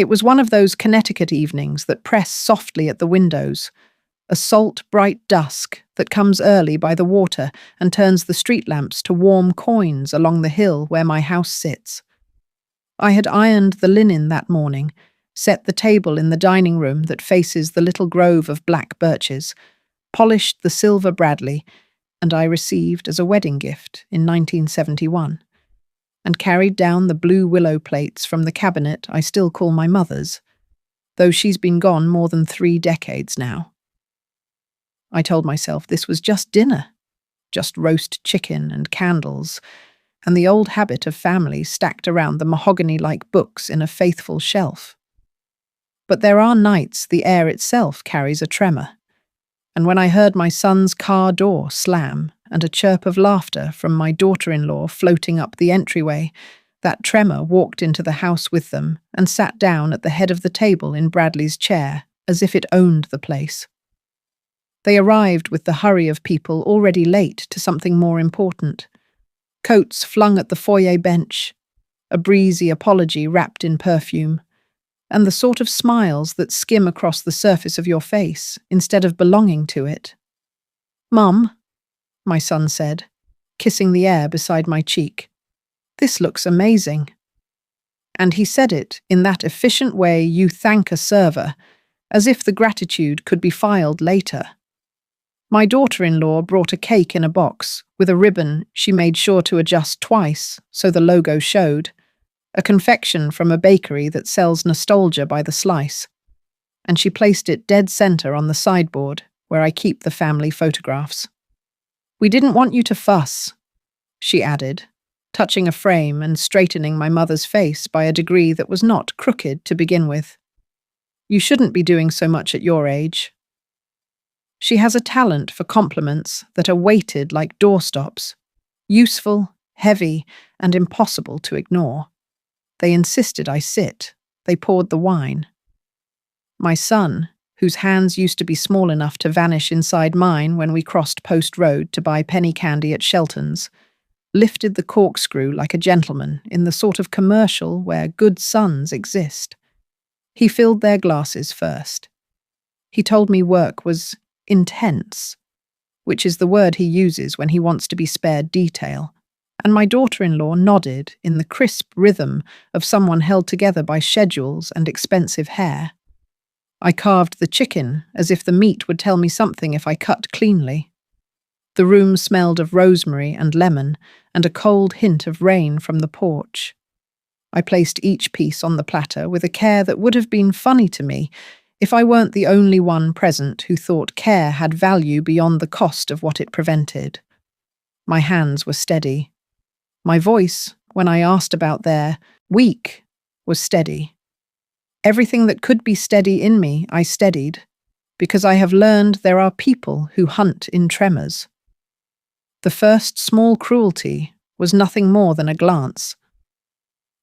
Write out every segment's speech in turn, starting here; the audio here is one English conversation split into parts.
It was one of those Connecticut evenings that press softly at the windows, a salt, bright dusk that comes early by the water and turns the street lamps to warm coins along the hill where my house sits. I had ironed the linen that morning, set the table in the dining room that faces the little grove of black birches, polished the silver Bradley, and I received as a wedding gift in 1971, and carried down the blue willow plates from the cabinet I still call my mother's, though she's been gone more than 3 decades now. I told myself this was just dinner, just roast chicken and candles, and the old habit of family stacked around the mahogany-like books in a faithful shelf. But there are nights the air itself carries a tremor, and when I heard my son's car door slam and a chirp of laughter from my daughter-in-law floating up the entryway, that tremor walked into the house with them and sat down at the head of the table in Bradley's chair, as if it owned the place. They arrived with the hurry of people already late to something more important. Coats flung at the foyer bench, a breezy apology wrapped in perfume, and the sort of smiles that skim across the surface of your face instead of belonging to it. "Mum," my son said, kissing the air beside my cheek, "this looks amazing." And he said it in that efficient way you thank a server, as if the gratitude could be filed later. My daughter-in-law brought a cake in a box with a ribbon she made sure to adjust twice so the logo showed, a confection from a bakery that sells nostalgia by the slice, and she placed it dead center on the sideboard where I keep the family photographs. "We didn't want you to fuss," she added, touching a frame and straightening my mother's face by a degree that was not crooked to begin with. "You shouldn't be doing so much at your age." She has a talent for compliments that are weighted like doorstops, useful, heavy, and impossible to ignore. They insisted I sit. They poured the wine. My son, whose hands used to be small enough to vanish inside mine when we crossed Post Road to buy penny candy at Shelton's, lifted the corkscrew like a gentleman in the sort of commercial where good sons exist. He filled their glasses first. He told me work was intense, which is the word he uses when he wants to be spared detail, and my daughter-in-law nodded in the crisp rhythm of someone held together by schedules and expensive hair. I carved the chicken as if the meat would tell me something if I cut cleanly. The room smelled of rosemary and lemon and a cold hint of rain from the porch. I placed each piece on the platter with a care that would have been funny to me if I weren't the only one present who thought care had value beyond the cost of what it prevented. My hands were steady. My voice, when I asked about their week, was steady. Everything that could be steady in me, I steadied, because I have learned there are people who hunt in tremors. The first small cruelty was nothing more than a glance.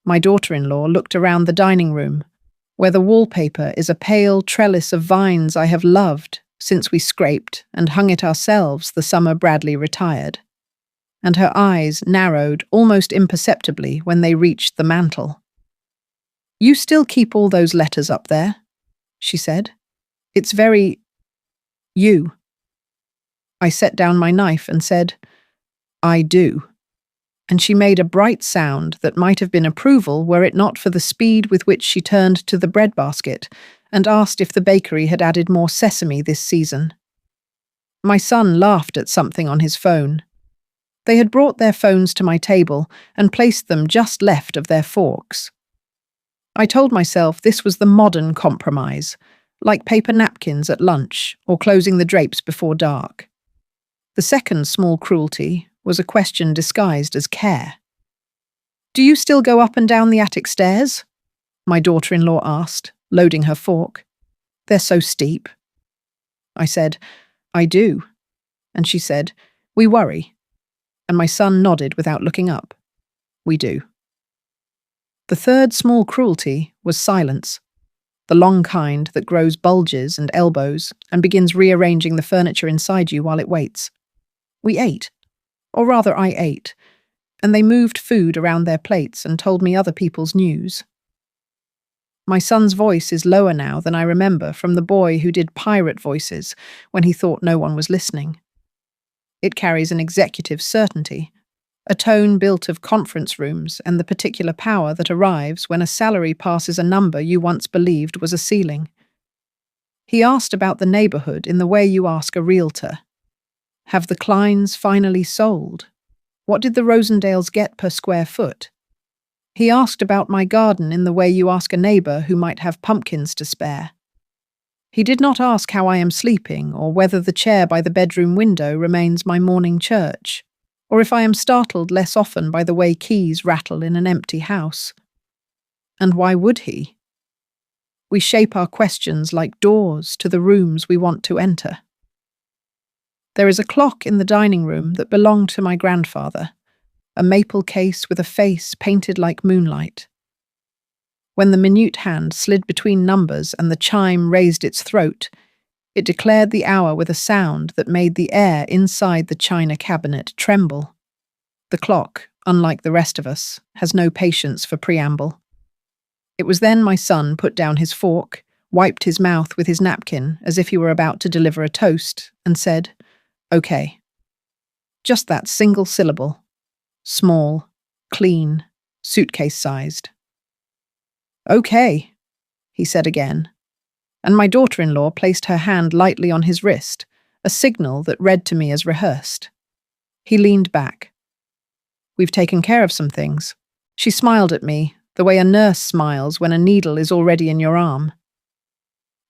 My daughter-in-law looked around the dining room, where the wallpaper is a pale trellis of vines I have loved since we scraped and hung it ourselves the summer Bradley retired, and her eyes narrowed almost imperceptibly when they reached the mantel. "You still keep all those letters up there?" she said. "It's very you." I set down my knife and said, "I do." And she made a bright sound that might have been approval were it not for the speed with which she turned to the breadbasket and asked if the bakery had added more sesame this season. My son laughed at something on his phone. They had brought their phones to my table and placed them just left of their forks. I told myself this was the modern compromise, like paper napkins at lunch or closing the drapes before dark. The second small cruelty was a question disguised as care. "Do you still go up and down the attic stairs?" my daughter-in-law asked, loading her fork. "They're so steep." I said, "I do." And she said, "We worry." And my son nodded without looking up. "We do." The third small cruelty was silence, the long kind that grows bulges and elbows and begins rearranging the furniture inside you while it waits. We ate. Or rather, I ate, and they moved food around their plates and told me other people's news. My son's voice is lower now than I remember from the boy who did pirate voices when he thought no one was listening. It carries an executive certainty, a tone built of conference rooms and the particular power that arrives when a salary passes a number you once believed was a ceiling. He asked about the neighborhood in the way you ask a realtor. Have the Kleins finally sold? What did the Rosendales get per square foot? He asked about my garden in the way you ask a neighbor who might have pumpkins to spare. He did not ask how I am sleeping or whether the chair by the bedroom window remains my morning church, or if I am startled less often by the way keys rattle in an empty house. And why would he? We shape our questions like doors to the rooms we want to enter. There is a clock in the dining room that belonged to my grandfather, a maple case with a face painted like moonlight. When the minute hand slid between numbers and the chime raised its throat, it declared the hour with a sound that made the air inside the china cabinet tremble. The clock, unlike the rest of us, has no patience for preamble. It was then my son put down his fork, wiped his mouth with his napkin as if he were about to deliver a toast, and said, "Okay." Just that single syllable. Small, clean, suitcase-sized. "Okay," he said again, and my daughter-in-law placed her hand lightly on his wrist, a signal that read to me as rehearsed. He leaned back. "We've taken care of some things." She smiled at me, the way a nurse smiles when a needle is already in your arm.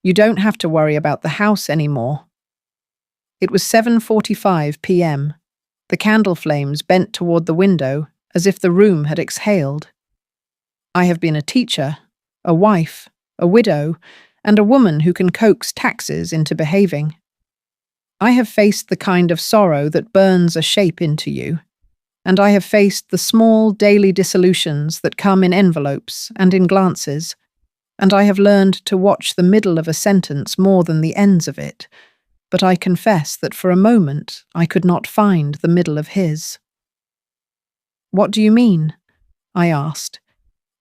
"You don't have to worry about the house anymore." It was 7:45 p.m. The candle flames bent toward the window as if the room had exhaled. I have been a teacher, a wife, a widow, and a woman who can coax taxes into behaving. I have faced the kind of sorrow that burns a shape into you, and I have faced the small daily dissolutions that come in envelopes and in glances, and I have learned to watch the middle of a sentence more than the ends of it, but I confess that for a moment I could not find the middle of his. "What do you mean?" I asked,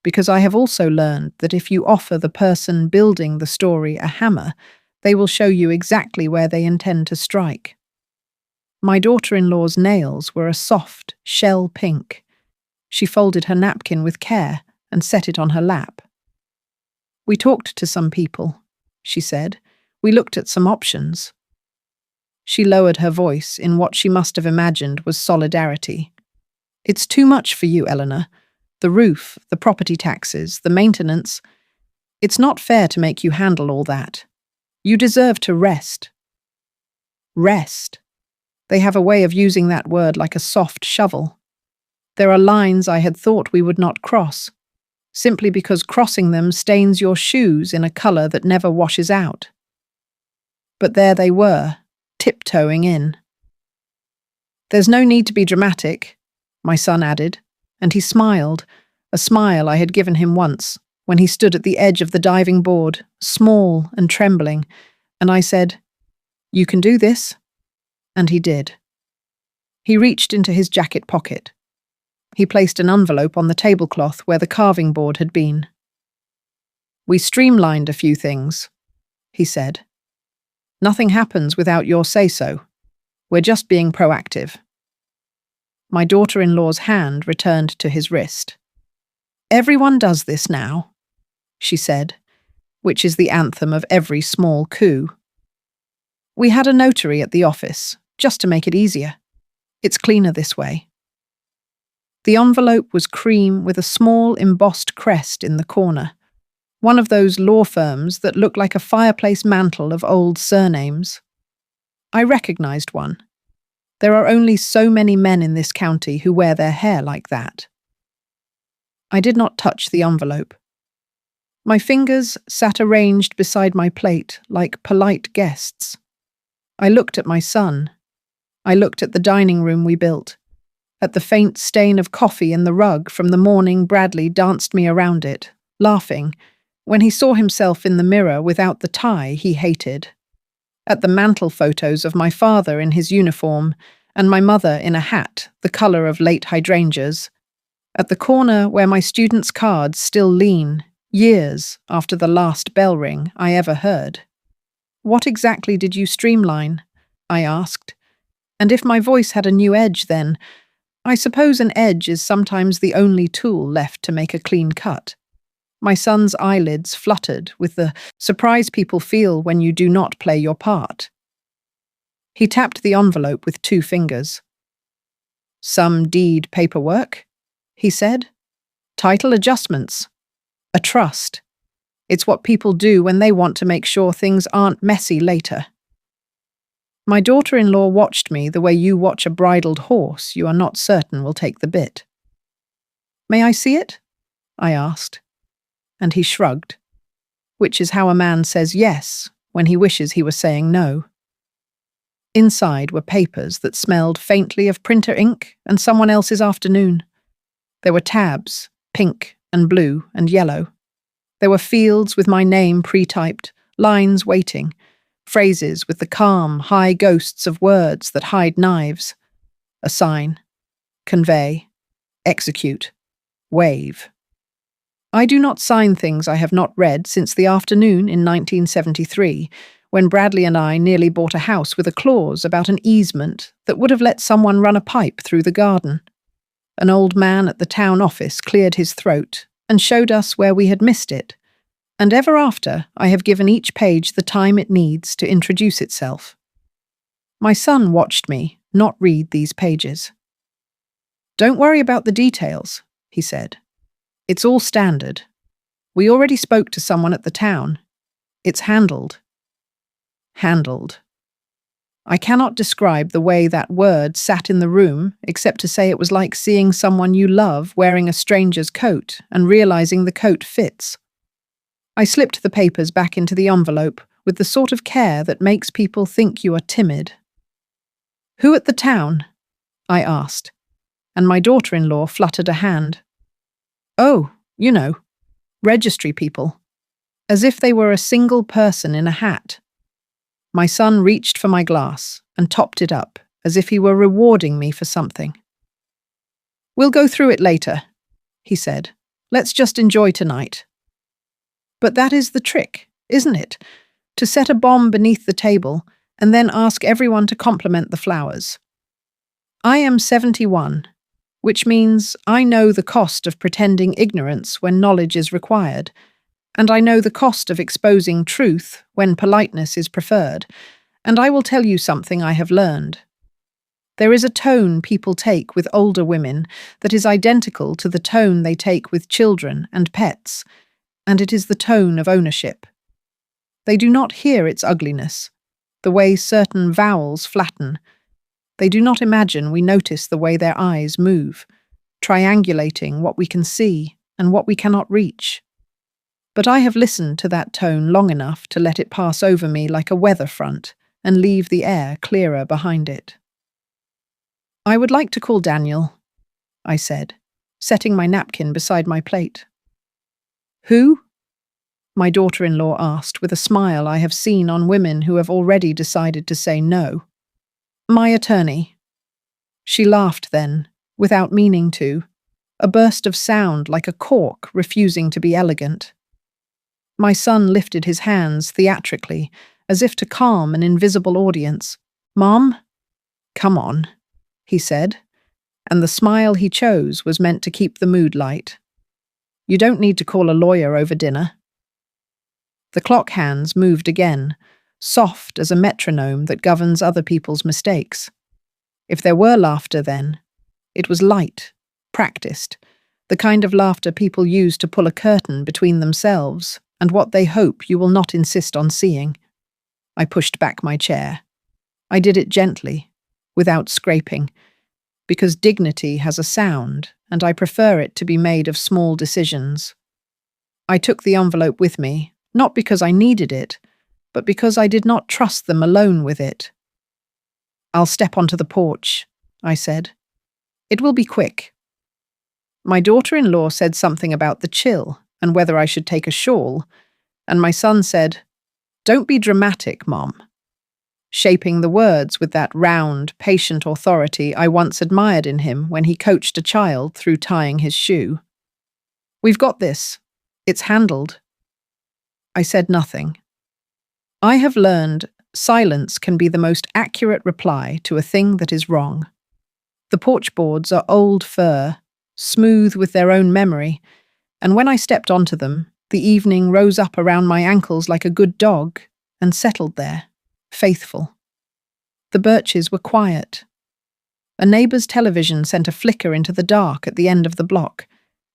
because I have also learned that if you offer the person building the story a hammer, they will show you exactly where they intend to strike. My daughter-in-law's nails were a soft, shell pink. She folded her napkin with care and set it on her lap. "We talked to some people," she said. "We looked at some options." She lowered her voice in what she must have imagined was solidarity. "It's too much for you, Eleanor. The roof, the property taxes, the maintenance. It's not fair to make you handle all that. You deserve to rest." Rest. They have a way of using that word like a soft shovel. There are lines I had thought we would not cross, simply because crossing them stains your shoes in a color that never washes out. But there they were, tiptoeing in. "There's no need to be dramatic," my son added, and he smiled, a smile I had given him once, when he stood at the edge of the diving board, small and trembling, and I said, "You can do this." And he did. He reached into his jacket pocket. He placed an envelope on the tablecloth where the carving board had been. "We streamlined a few things," he said. "Nothing happens without your say-so. We're just being proactive." My daughter-in-law's hand returned to his wrist. "Everyone does this now," she said, which is the anthem of every small coup. "We had a notary at the office, just to make it easier. It's cleaner this way." The envelope was cream with a small embossed crest in the corner, one of those law firms that look like a fireplace mantle of old surnames. I recognized one. There are only so many men in this county who wear their hair like that. I did not touch the envelope. My fingers sat arranged beside my plate like polite guests. I looked at my son. I looked at the dining room we built, at the faint stain of coffee in the rug from the morning Bradley danced me around it, laughing, when he saw himself in the mirror without the tie he hated, at the mantel photos of my father in his uniform and my mother in a hat the colour of late hydrangeas, at the corner where my students' cards still lean, years after the last bell ring I ever heard. "What exactly did you streamline?" I asked. And if my voice had a new edge then, I suppose an edge is sometimes the only tool left to make a clean cut. My son's eyelids fluttered with the surprise people feel when you do not play your part. He tapped the envelope with 2 fingers. "Some deed paperwork," he said. "Title adjustments. A trust. It's what people do when they want to make sure things aren't messy later." My daughter-in-law watched me the way you watch a bridled horse you are not certain will take the bit. "May I see it?" I asked. And he shrugged, which is how a man says yes when he wishes he was saying no. Inside were papers that smelled faintly of printer ink and someone else's afternoon. There were tabs, pink and blue and yellow. There were fields with my name pre-typed, lines waiting, phrases with the calm, high ghosts of words that hide knives. Assign, convey, execute, wave. I do not sign things I have not read since the afternoon in 1973, when Bradley and I nearly bought a house with a clause about an easement that would have let someone run a pipe through the garden. An old man at the town office cleared his throat and showed us where we had missed it, and ever after I have given each page the time it needs to introduce itself. My son watched me not read these pages. "Don't worry about the details," he said. "It's all standard. We already spoke to someone at the town. It's handled." Handled. I cannot describe the way that word sat in the room except to say it was like seeing someone you love wearing a stranger's coat and realizing the coat fits. I slipped the papers back into the envelope with the sort of care that makes people think you are timid. "Who at the town?" I asked, and my daughter-in-law fluttered a hand. "Oh, you know, registry people." As if they were a single person in a hat. My son reached for my glass and topped it up, as if he were rewarding me for something. "We'll go through it later," he said. "Let's just enjoy tonight." But that is the trick, isn't it? To set a bomb beneath the table and then ask everyone to compliment the flowers. I am 71, which means I know the cost of pretending ignorance when knowledge is required, and I know the cost of exposing truth when politeness is preferred, and I will tell you something I have learned. There is a tone people take with older women that is identical to the tone they take with children and pets, and it is the tone of ownership. They do not hear its ugliness, the way certain vowels flatten. They do not imagine we notice the way their eyes move, triangulating what we can see and what we cannot reach. But I have listened to that tone long enough to let it pass over me like a weather front and leave the air clearer behind it. "I would like to call Daniel," I said, setting my napkin beside my plate. "Who?" my daughter-in-law asked with a smile I have seen on women who have already decided to say no. "My attorney." She laughed then, without meaning to, a burst of sound like a cork refusing to be elegant. My son lifted his hands theatrically, as if to calm an invisible audience. "Mom? Come on," he said, and the smile he chose was meant to keep the mood light. "You don't need to call a lawyer over dinner." The clock hands moved again, soft as a metronome that governs other people's mistakes. If there were laughter then, it was light, practiced, the kind of laughter people use to pull a curtain between themselves and what they hope you will not insist on seeing. I pushed back my chair. I did it gently, without scraping, because dignity has a sound, and I prefer it to be made of small decisions. I took the envelope with me, not because I needed it, but because I did not trust them alone with it. "I'll step onto the porch," I said. "It will be quick." My daughter-in-law said something about the chill and whether I should take a shawl, and my son said, "Don't be dramatic, Mom," shaping the words with that round, patient authority I once admired in him when he coached a child through tying his shoe. "We've got this," It's handled. I said nothing. I have learned silence can be the most accurate reply to a thing that is wrong. The porch boards are old fir, smooth with their own memory, and when I stepped onto them, the evening rose up around my ankles like a good dog and settled there, faithful. The birches were quiet. A neighbour's television sent a flicker into the dark at the end of the block,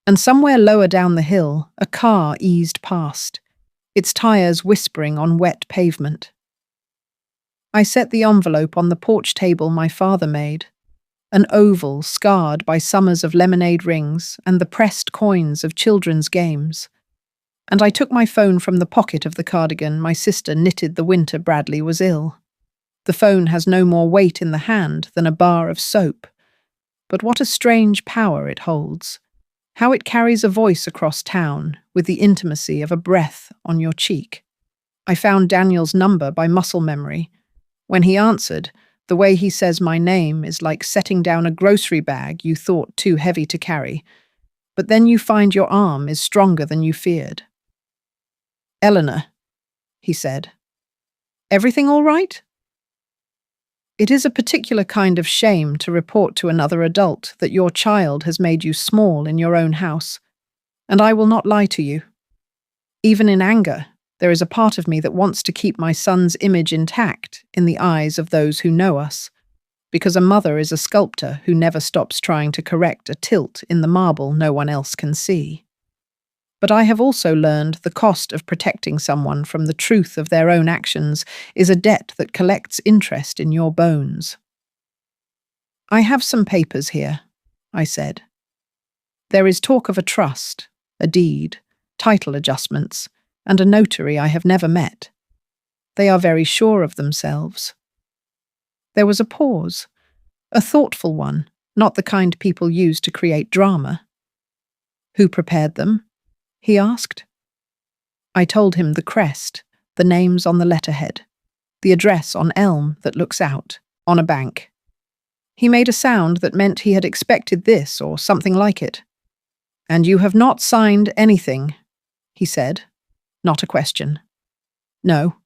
and somewhere lower down the hill, a car eased past, its tyres whispering on wet pavement. I set the envelope on the porch table my father made, an oval scarred by summers of lemonade rings and the pressed coins of children's games. And I took my phone from the pocket of the cardigan my sister knitted the winter Bradley was ill. The phone has no more weight in the hand than a bar of soap. But what a strange power it holds. How it carries a voice across town with the intimacy of a breath on your cheek. I found Daniel's number by muscle memory. When he answered, the way he says my name is like setting down a grocery bag you thought too heavy to carry, but then you find your arm is stronger than you feared. "Eleanor," he said. "Everything all right?" It is a particular kind of shame to report to another adult that your child has made you small in your own house, and I will not lie to you. Even in anger, there is a part of me that wants to keep my son's image intact in the eyes of those who know us, because a mother is a sculptor who never stops trying to correct a tilt in the marble no one else can see. But I have also learned the cost of protecting someone from the truth of their own actions is a debt that collects interest in your bones. "I have some papers here," I said. "There is talk of a trust, a deed, title adjustments, and a notary I have never met. They are very sure of themselves." There was a pause, a thoughtful one, not the kind people use to create drama. "Who prepared them?" he asked. I told him the crest, the names on the letterhead, the address on elm that looks out, on a bank. He made a sound that meant he had expected this or something like it. "And you have not signed anything," he said. Not a question. "No."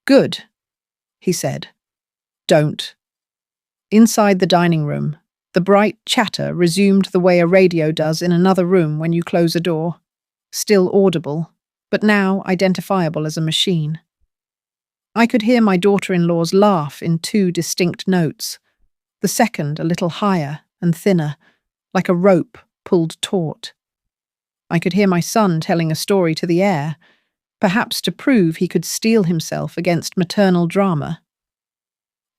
"Good," he said. "Don't." Inside the dining room, the bright chatter resumed the way a radio does in another room when you close a door. Still audible, but now identifiable as a machine. I could hear my daughter-in-law's laugh in two distinct notes, the second a little higher and thinner, like a rope pulled taut. I could hear my son telling a story to the air, perhaps to prove he could steel himself against maternal drama.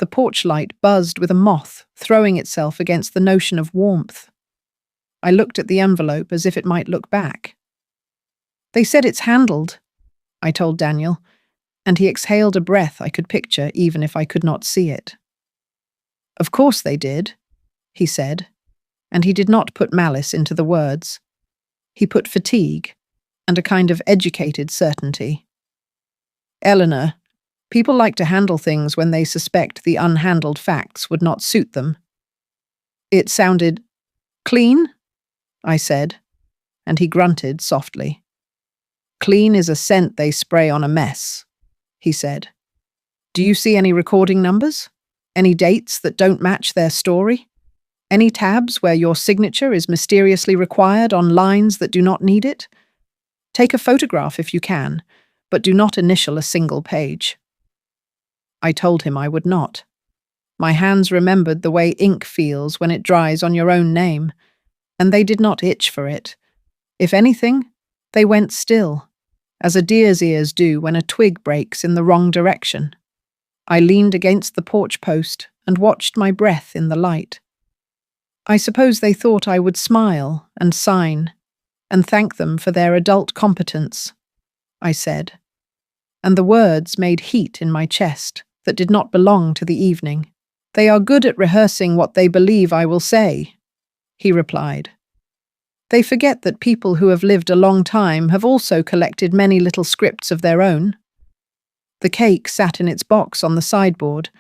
The porch light buzzed with a moth throwing itself against the notion of warmth. I looked at the envelope as if it might look back. "They said it's handled," I told Daniel, and he exhaled a breath I could picture even if I could not see it. "Of course they did," he said, and he did not put malice into the words. He put fatigue and a kind of educated certainty. "Eleanor, people like to handle things when they suspect the unhandled facts would not suit them." It sounded clean, I said, and he grunted softly. "Clean is a scent they spray on a mess," he said. "Do you see any recording numbers? Any dates that don't match their story? Any tabs where your signature is mysteriously required on lines that do not need it? Take a photograph if you can, but do not initial a single page." I told him I would not. My hands remembered the way ink feels when it dries on your own name, and they did not itch for it. If anything, they went still, as a deer's ears do when a twig breaks in the wrong direction. I leaned against the porch post and watched my breath in the light. I suppose they thought I would smile and sign and thank them for their adult competence, I said, and the words made heat in my chest that did not belong to the evening. "They are good at rehearsing what they believe I will say," he replied. "They forget that people who have lived a long time have also collected many little scripts of their own." The cake sat in its box on the sideboard.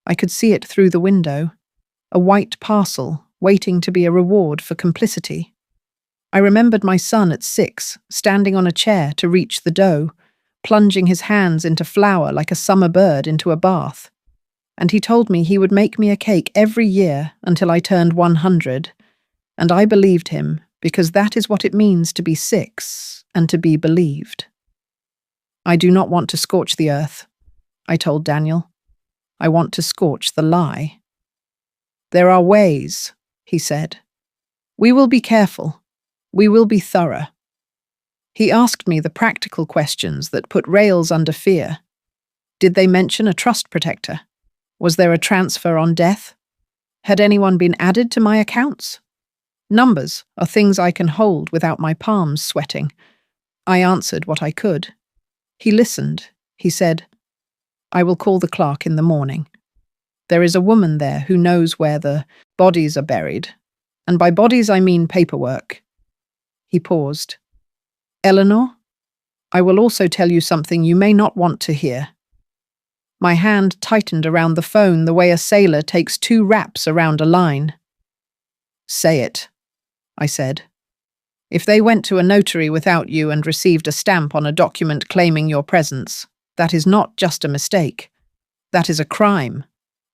I could see it through the window, a white parcel waiting to be a reward for complicity. I remembered my son at 6, standing on a chair to reach the dough, plunging his hands into flour like a summer bird into a bath. And he told me he would make me a cake every year until I turned 100, and I believed him because that is what it means to be 6 and to be believed. I do not want to scorch the earth, I told Daniel. I want to scorch the lie. There are ways, he said. We will be careful. We will be thorough. He asked me the practical questions that put rails under fear. Did they mention a trust protector? Was there a transfer on death? Had anyone been added to my accounts? Numbers are things I can hold without my palms sweating. I answered what I could. He listened. He said, I will call the clerk in the morning. There is a woman there who knows where the bodies are buried, and by bodies I mean paperwork. He paused. Eleanor, I will also tell you something you may not want to hear. My hand tightened around the phone the way a sailor takes 2 wraps around a line. Say it, I said. If they went to a notary without you and received a stamp on a document claiming your presence, that is not just a mistake. That is a crime,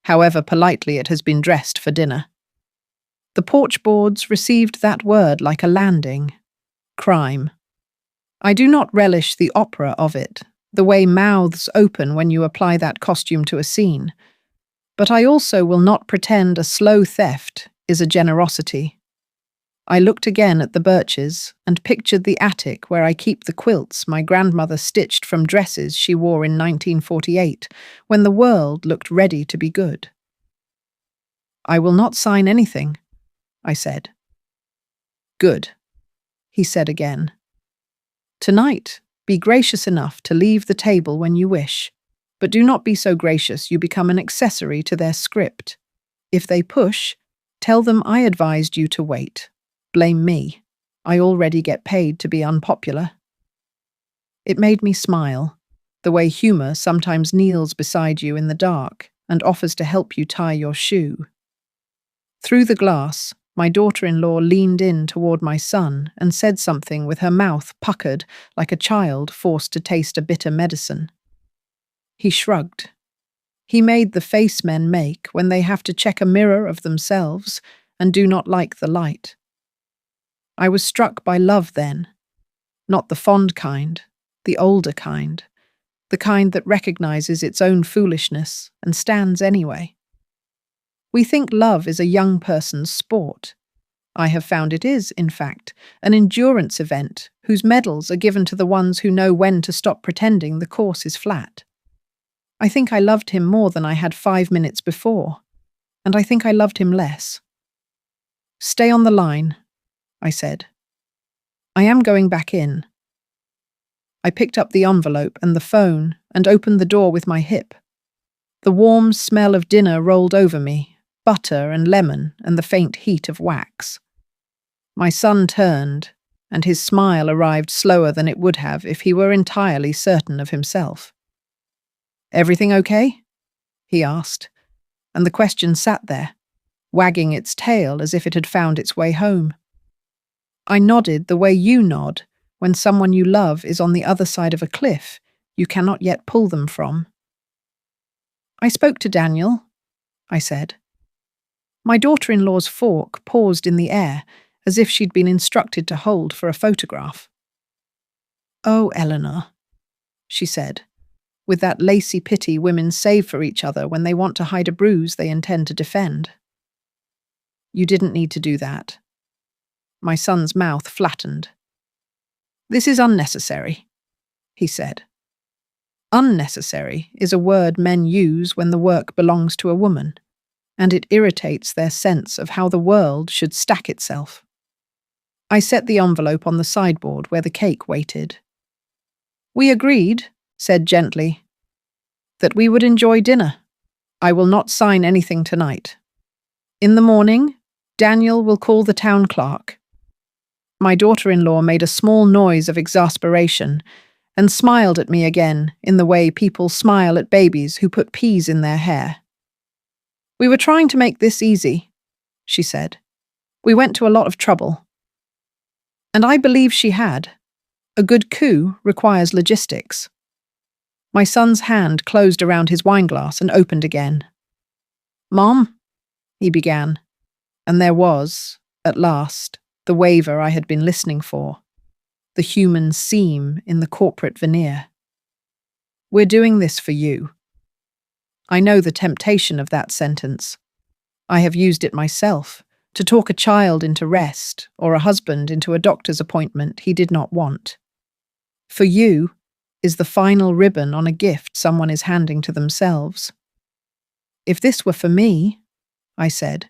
however politely it has been dressed for dinner. The porch boards received that word like a landing. Crime. I do not relish the opera of it, the way mouths open when you apply that costume to a scene. But I also will not pretend a slow theft is a generosity. I looked again at the birches and pictured the attic where I keep the quilts my grandmother stitched from dresses she wore in 1948, when the world looked ready to be good. I will not sign anything, I said. Good, he said again. Tonight, be gracious enough to leave the table when you wish, but do not be so gracious you become an accessory to their script. If they push, tell them I advised you to wait. Blame me. I already get paid to be unpopular. It made me smile, the way humor sometimes kneels beside you in the dark and offers to help you tie your shoe. Through the glass, my daughter-in-law leaned in toward my son and said something with her mouth puckered like a child forced to taste a bitter medicine. He shrugged. He made the face men make when they have to check a mirror of themselves and do not like the light. I was struck by love then, not the fond kind, the older kind, the kind that recognizes its own foolishness and stands anyway. We think love is a young person's sport. I have found it is, in fact, an endurance event whose medals are given to the ones who know when to stop pretending the course is flat. I think I loved him more than I had 5 minutes before, and I think I loved him less. Stay on the line, I said. I am going back in. I picked up the envelope and the phone and opened the door with my hip. The warm smell of dinner rolled over me, butter and lemon and the faint heat of wax. My son turned, and his smile arrived slower than it would have if he were entirely certain of himself. Everything okay? He asked, and the question sat there, wagging its tail as if it had found its way home. I nodded the way you nod when someone you love is on the other side of a cliff you cannot yet pull them from. I spoke to Daniel, I said. My daughter-in-law's fork paused in the air as if she'd been instructed to hold for a photograph. Oh, Eleanor, she said, with that lacy pity women save for each other when they want to hide a bruise they intend to defend. You didn't need to do that. My son's mouth flattened. This is unnecessary, he said. Unnecessary is a word men use when the work belongs to a woman, and it irritates their sense of how the world should stack itself. I set the envelope on the sideboard where the cake waited. We agreed, said gently, that we would enjoy dinner. I will not sign anything tonight. In the morning, Daniel will call the town clerk. My daughter-in-law made a small noise of exasperation and smiled at me again in the way people smile at babies who put peas in their hair. We were trying to make this easy, she said. We went to a lot of trouble. And I believe she had. A good coup requires logistics. My son's hand closed around his wineglass and opened again. "Mom," he began, and there was, at last, the waver I had been listening for, the human seam in the corporate veneer. "We're doing this for you." I know the temptation of that sentence. I have used it myself, to talk a child into rest or a husband into a doctor's appointment he did not want. For you is the final ribbon on a gift someone is handing to themselves. "If this were for me," I said,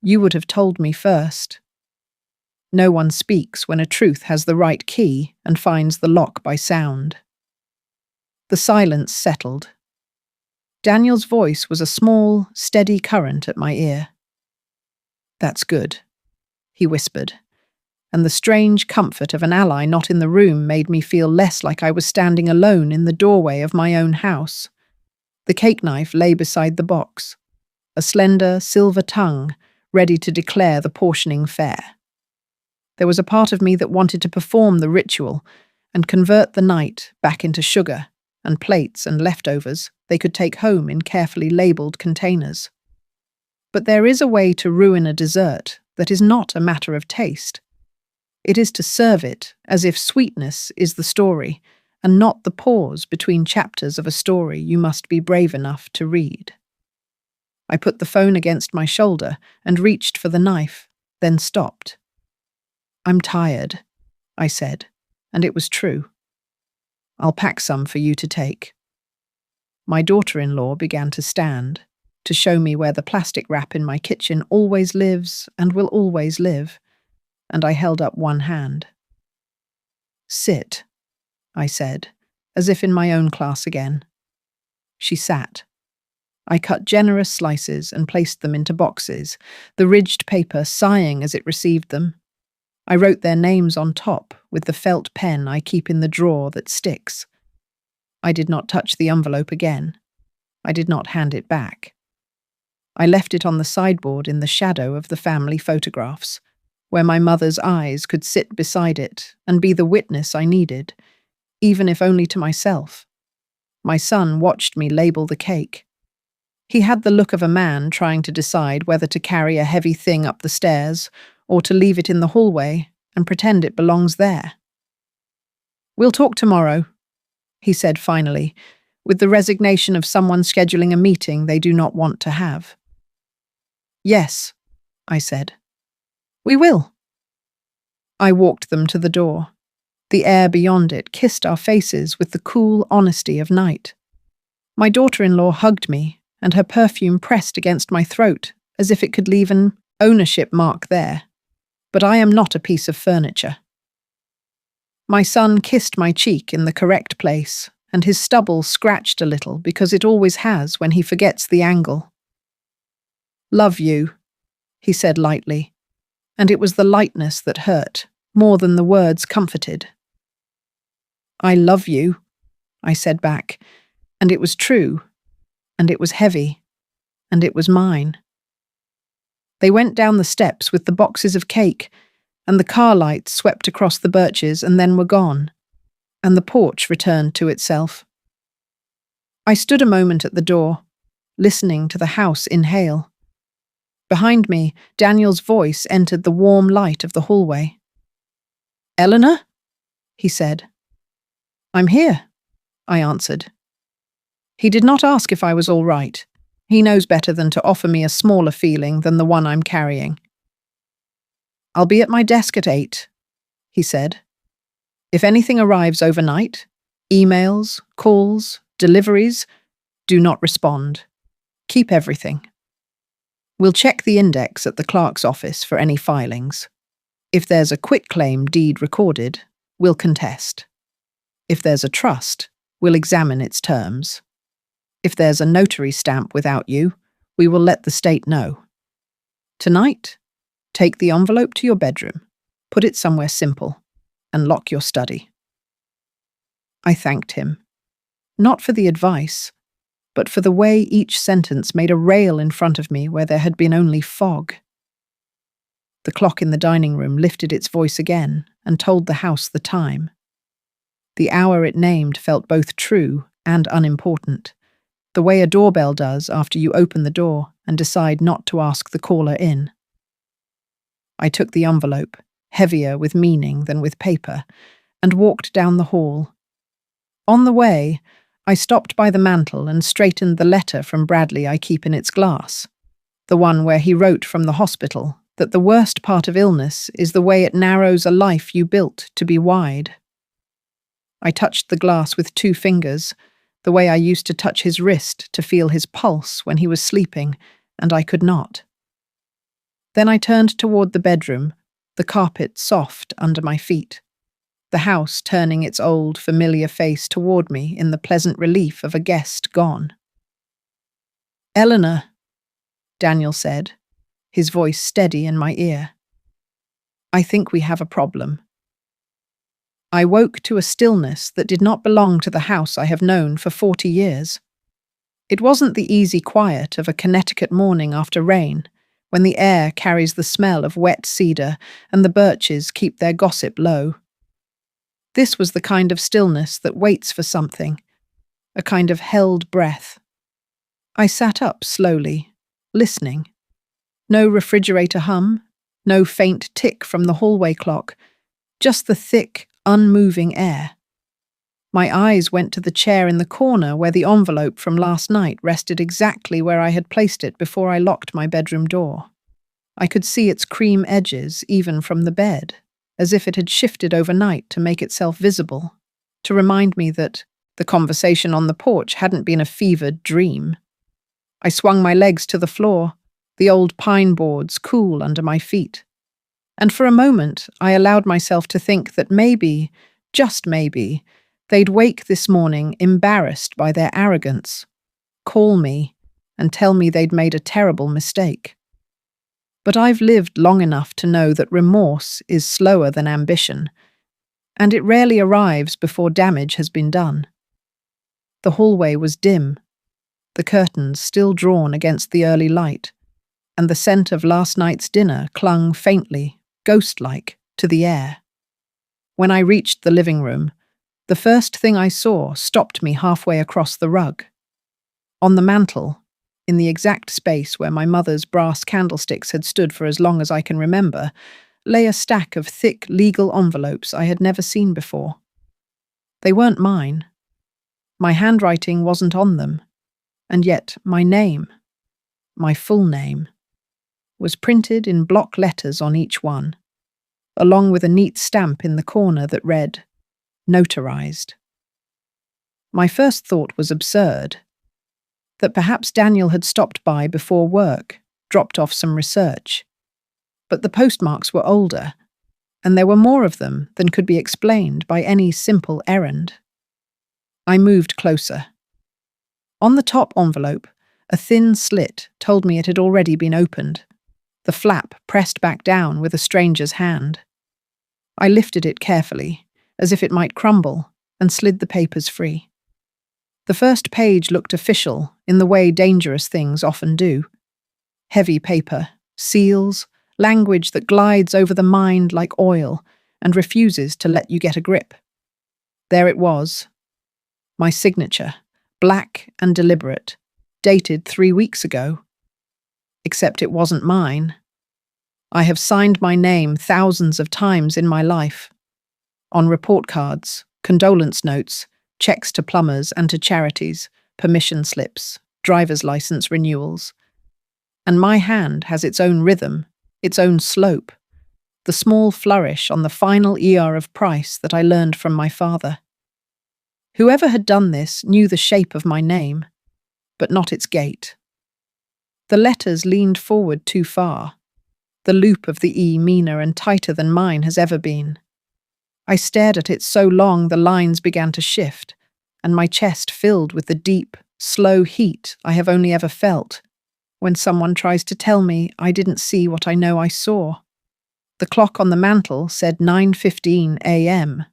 "you would have told me first." No one speaks when a truth has the right key and finds the lock by sound. The silence settled. Daniel's voice was a small, steady current at my ear. "That's good," he whispered, and the strange comfort of an ally not in the room made me feel less like I was standing alone in the doorway of my own house. The cake knife lay beside the box, a slender silver tongue ready to declare the portioning fair. There was a part of me that wanted to perform the ritual and convert the night back into sugar and plates and leftovers they could take home in carefully labelled containers. But there is a way to ruin a dessert that is not a matter of taste. It is to serve it as if sweetness is the story, and not the pause between chapters of a story you must be brave enough to read. I put the phone against my shoulder and reached for the knife, then stopped. "I'm tired," I said, and it was true. "I'll pack some for you to take." My daughter-in-law began to stand, to show me where the plastic wrap in my kitchen always lives and will always live, and I held up one hand. "Sit," I said, as if in my own class again. She sat. I cut generous slices and placed them into boxes, the ridged paper sighing as it received them. I wrote their names on top with the felt pen I keep in the drawer that sticks. I did not touch the envelope again. I did not hand it back. I left it on the sideboard in the shadow of the family photographs, where my mother's eyes could sit beside it and be the witness I needed, even if only to myself. My son watched me label the cake. He had the look of a man trying to decide whether to carry a heavy thing up the stairs or to leave it in the hallway and pretend it belongs there. "We'll talk tomorrow," he said finally, with the resignation of someone scheduling a meeting they do not want to have. "Yes," I said. "We will." I walked them to the door. The air beyond it kissed our faces with the cool honesty of night. My daughter-in-law hugged me, and her perfume pressed against my throat as if it could leave an ownership mark there. But I am not a piece of furniture. My son kissed my cheek in the correct place, and his stubble scratched a little because it always has when he forgets the angle. "Love you," he said lightly, and it was the lightness that hurt, more than the words comforted. "I love you," I said back, and it was true, and it was heavy, and it was mine. They went down the steps with the boxes of cake, and the car lights swept across the birches and then were gone, and the porch returned to itself. I stood a moment at the door, listening to the house inhale. Behind me, Daniel's voice entered the warm light of the hallway. "Eleanor?" he said. "I'm here," I answered. He did not ask if I was all right. He knows better than to offer me a smaller feeling than the one I'm carrying. "I'll be at my desk at 8, he said. "If anything arrives overnight, emails, calls, deliveries, do not respond. Keep everything. We'll check the index at the clerk's office for any filings. If there's a quitclaim deed recorded, we'll contest. If there's a trust, we'll examine its terms. If there's a notary stamp without you, we will let the state know. Tonight, take the envelope to your bedroom, put it somewhere simple, and lock your study." I thanked him, not for the advice, but for the way each sentence made a rail in front of me where there had been only fog. The clock in the dining room lifted its voice again and told the house the time. The hour it named felt both true and unimportant, the way a doorbell does after you open the door and decide not to ask the caller in. I took the envelope, heavier with meaning than with paper, and walked down the hall. On the way, I stopped by the mantel and straightened the letter from Bradley I keep in its glass, the one where he wrote from the hospital that the worst part of illness is the way it narrows a life you built to be wide. I touched the glass with 2 fingers, the way I used to touch his wrist to feel his pulse when he was sleeping, and I could not. Then I turned toward the bedroom, the carpet soft under my feet, the house turning its old, familiar face toward me in the pleasant relief of a guest gone. "Eleanor," Daniel said, his voice steady in my ear. "I think we have a problem." I woke to a stillness that did not belong to the house I have known for 40 years. It wasn't the easy quiet of a Connecticut morning after rain, when the air carries the smell of wet cedar and the birches keep their gossip low. This was the kind of stillness that waits for something, a kind of held breath. I sat up slowly, listening. No refrigerator hum, no faint tick from the hallway clock, just the thick, unmoving air. My eyes went to the chair in the corner where the envelope from last night rested exactly where I had placed it before I locked my bedroom door. I could see its cream edges even from the bed, as if it had shifted overnight to make itself visible, to remind me that the conversation on the porch hadn't been a fevered dream. I swung my legs to the floor, the old pine boards cool under my feet. And for a moment, I allowed myself to think that maybe, just maybe, they'd wake this morning embarrassed by their arrogance, call me, and tell me they'd made a terrible mistake. But I've lived long enough to know that remorse is slower than ambition, and it rarely arrives before damage has been done. The hallway was dim, the curtains still drawn against the early light, and the scent of last night's dinner clung faintly, ghost-like, to the air. When I reached the living room, the first thing I saw stopped me halfway across the rug. On the mantel, in the exact space where my mother's brass candlesticks had stood for as long as I can remember, lay a stack of thick legal envelopes I had never seen before. They weren't mine. My handwriting wasn't on them, and yet my name, my full name, was printed in block letters on each one, along with a neat stamp in the corner that read, "Notarized." My first thought was absurd, that perhaps Daniel had stopped by before work, dropped off some research. But the postmarks were older, and there were more of them than could be explained by any simple errand. I moved closer. On the top envelope, a thin slit told me it had already been opened, the flap pressed back down with a stranger's hand. I lifted it carefully, as if it might crumble, and slid the papers free. The first page looked official in the way dangerous things often do. Heavy paper, seals, language that glides over the mind like oil and refuses to let you get a grip. There it was, my signature, black and deliberate, dated 3 weeks ago. Except it wasn't mine. I have signed my name thousands of times in my life. On report cards, condolence notes, checks to plumbers and to charities, permission slips, driver's license renewals. And my hand has its own rhythm, its own slope, the small flourish on the final ER of price that I learned from my father. Whoever had done this knew the shape of my name, but not its gait. The letters leaned forward too far. The loop of the E meaner and tighter than mine has ever been. I stared at it so long the lines began to shift, and my chest filled with the deep, slow heat I have only ever felt when someone tries to tell me I didn't see what I know I saw. The clock on the mantel said 9:15 a.m.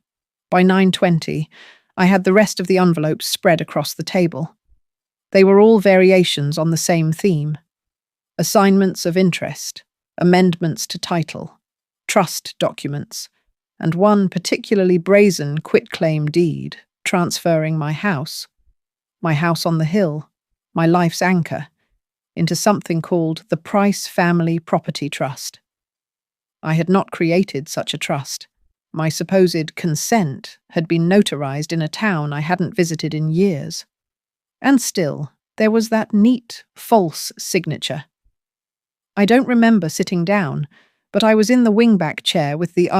By 9:20, I had the rest of the envelopes spread across the table. They were all variations on the same theme. Assignments of interest, amendments to title, trust documents, and one particularly brazen quitclaim deed transferring my house on the hill, my life's anchor, into something called the Price Family Property Trust. I had not created such a trust. My supposed consent had been notarized in a town I hadn't visited in years. And still, there was that neat, false signature. I don't remember sitting down, but I was in the wingback chair with the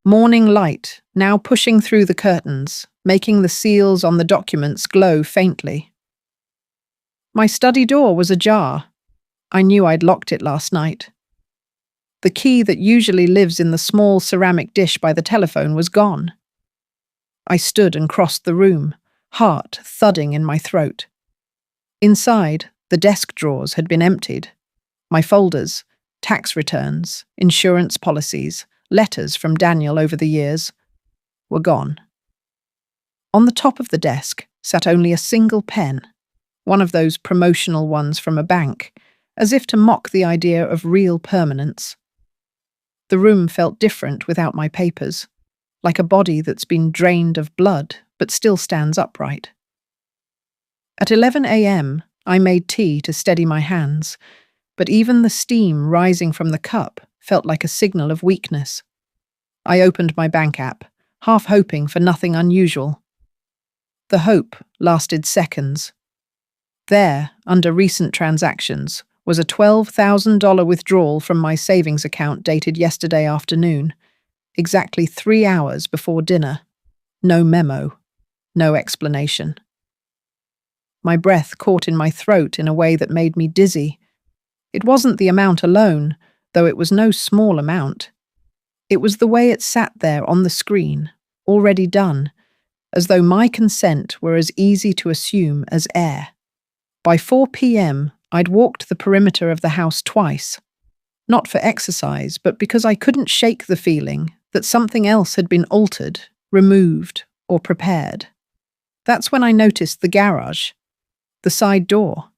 morning light now pushing through the curtains, making the seals on the documents glow faintly. My study door was ajar. I knew I'd locked it last night. The key that usually lives in the small ceramic dish by the telephone was gone. I stood and crossed the room, heart thudding in my throat. Inside, the desk drawers had been emptied. My folders, tax returns, insurance policies, letters from Daniel over the years, were gone. On the top of the desk sat only a single pen, one of those promotional ones from a bank, as if to mock the idea of real permanence. The room felt different without my papers, like a body that's been drained of blood but still stands upright. At 11 a.m., I made tea to steady my hands, but even the steam rising from the cup felt like a signal of weakness. I opened my bank app, half hoping for nothing unusual. The hope lasted seconds. There, under recent transactions, was a $12,000 withdrawal from my savings account dated yesterday afternoon, exactly 3 hours before dinner. No memo, no explanation. My breath caught in my throat in a way that made me dizzy. It wasn't the amount alone, though it was no small amount. It was the way it sat there on the screen, already done, as though my consent were as easy to assume as air. By 4 p.m., I'd walked the perimeter of the house twice, not for exercise, but because I couldn't shake the feeling that something else had been altered, removed, or prepared. That's when I noticed the garage, the side door,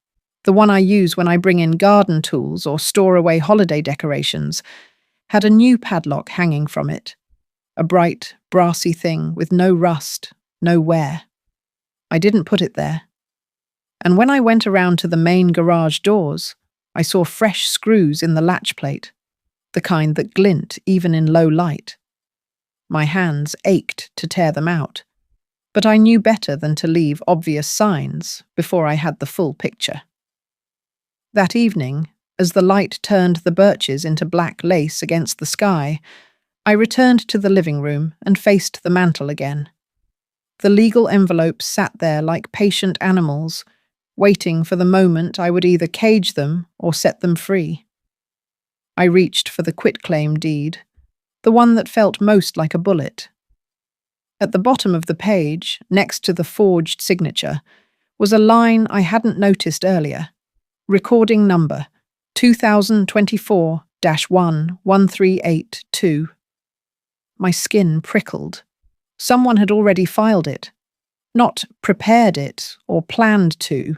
the one I use when I bring in garden tools or store away holiday decorations, had a new padlock hanging from it, a bright, brassy thing with no rust, no wear. I didn't put it there. And when I went around to the main garage doors, I saw fresh screws in the latch plate, the kind that glint even in low light. My hands ached to tear them out, but I knew better than to leave obvious signs before I had the full picture. That evening, as the light turned the birches into black lace against the sky, I returned to the living room and faced the mantel again. The legal envelopes sat there like patient animals, waiting for the moment I would either cage them or set them free. I reached for the quitclaim deed, the one that felt most like a bullet. At the bottom of the page, next to the forged signature, was a line I hadn't noticed earlier. Recording number 2024-11382. My skin prickled. Someone had already filed it. Not prepared it or planned to,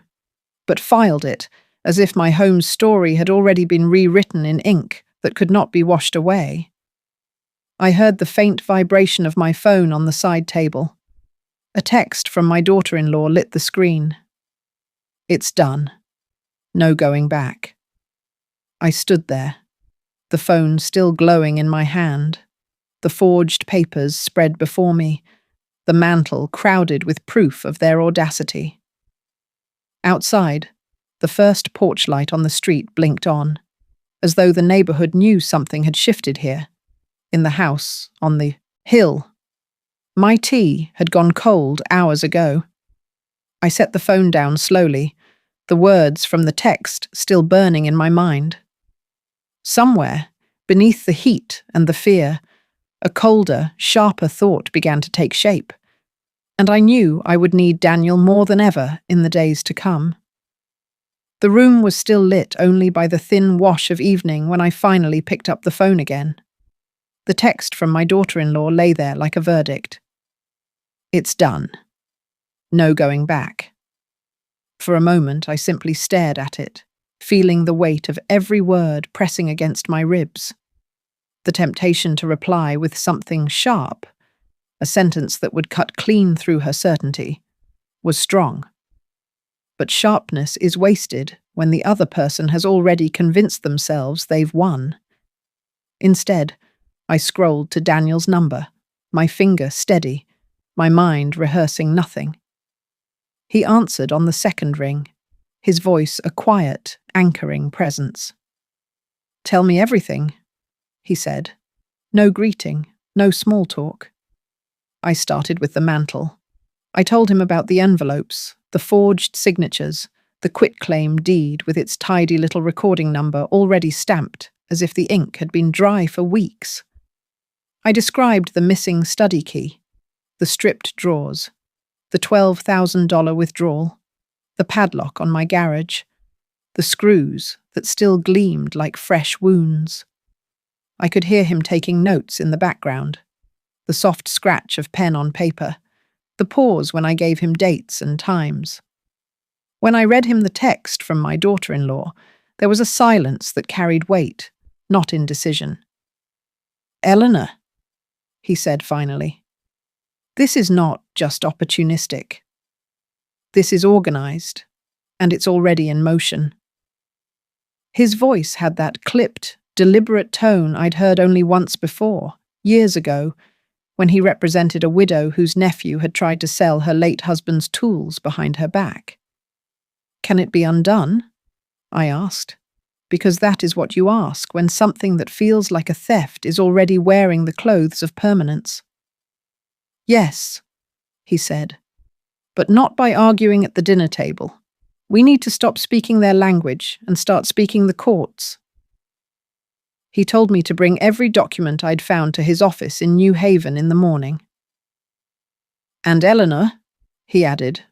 but filed it as if my home story had already been rewritten in ink that could not be washed away. I heard the faint vibration of my phone on the side table. A text from my daughter-in-law lit the screen. It's done. No going back. I stood there, the phone still glowing in my hand, the forged papers spread before me, the mantel crowded with proof of their audacity. Outside, the first porch light on the street blinked on, as though the neighborhood knew something had shifted here, in the house, on the hill. My tea had gone cold hours ago. I set the phone down slowly, the words from the text still burning in my mind. Somewhere, beneath the heat and the fear, a colder, sharper thought began to take shape, and I knew I would need Daniel more than ever in the days to come. The room was still lit only by the thin wash of evening when I finally picked up the phone again. The text from my daughter-in-law lay there like a verdict. It's done. No going back. For a moment I simply stared at it, feeling the weight of every word pressing against my ribs. The temptation to reply with something sharp, a sentence that would cut clean through her certainty, was strong. But sharpness is wasted when the other person has already convinced themselves they've won. Instead, I scrolled to Daniel's number, my finger steady, my mind rehearsing nothing. He answered on the second ring, his voice a quiet, anchoring presence. "Tell me everything," he said. No greeting, no small talk. I started with the mantle. I told him about the envelopes, the forged signatures, the quitclaim deed with its tidy little recording number already stamped as if the ink had been dry for weeks. I described the missing study key, the stripped drawers, the $12,000 withdrawal, the padlock on my garage, the screws that still gleamed like fresh wounds. I could hear him taking notes in the background, the soft scratch of pen on paper, the pause when I gave him dates and times. When I read him the text from my daughter-in-law, there was a silence that carried weight, not indecision. "Eleanor," he said finally, "this is not just opportunistic. This is organized, and it's already in motion." His voice had that clipped, deliberate tone I'd heard only once before, years ago, when he represented a widow whose nephew had tried to sell her late husband's tools behind her back. "Can it be undone?" I asked, because that is what you ask when something that feels like a theft is already wearing the clothes of permanence. "Yes," he said, "but not by arguing at the dinner table. We need to stop speaking their language and start speaking the courts." He told me to bring every document I'd found to his office in New Haven in the morning. "And Eleanor," he added,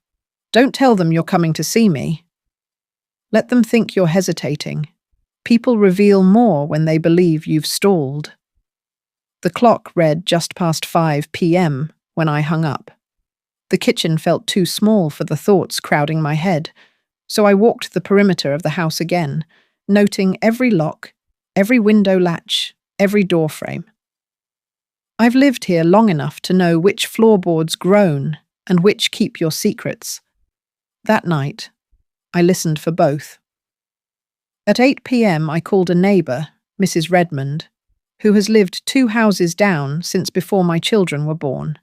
"don't tell them you're coming to see me. Let them think you're hesitating. People reveal more when they believe you've stalled." The clock read just past 5 p.m. when I hung up. The kitchen felt too small for the thoughts crowding my head, so I walked the perimeter of the house again, noting every lock, every window latch, every door frame. I've lived here long enough to know which floorboards groan and which keep your secrets. That night, I listened for both. At 8 p.m. I called a neighbour, Mrs. Redmond, who has lived 2 houses down since before my children were born.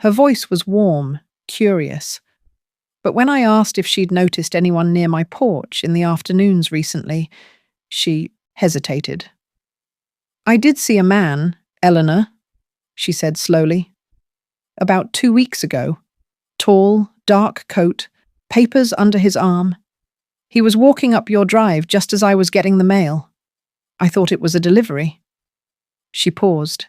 Her voice was warm, curious, but when I asked if she'd noticed anyone near my porch in the afternoons recently, she hesitated. "I did see a man, Eleanor," she said slowly. "About 2 weeks ago. Tall, dark coat, papers under his arm. He was walking up your drive just as I was getting the mail. I thought it was a delivery." She paused.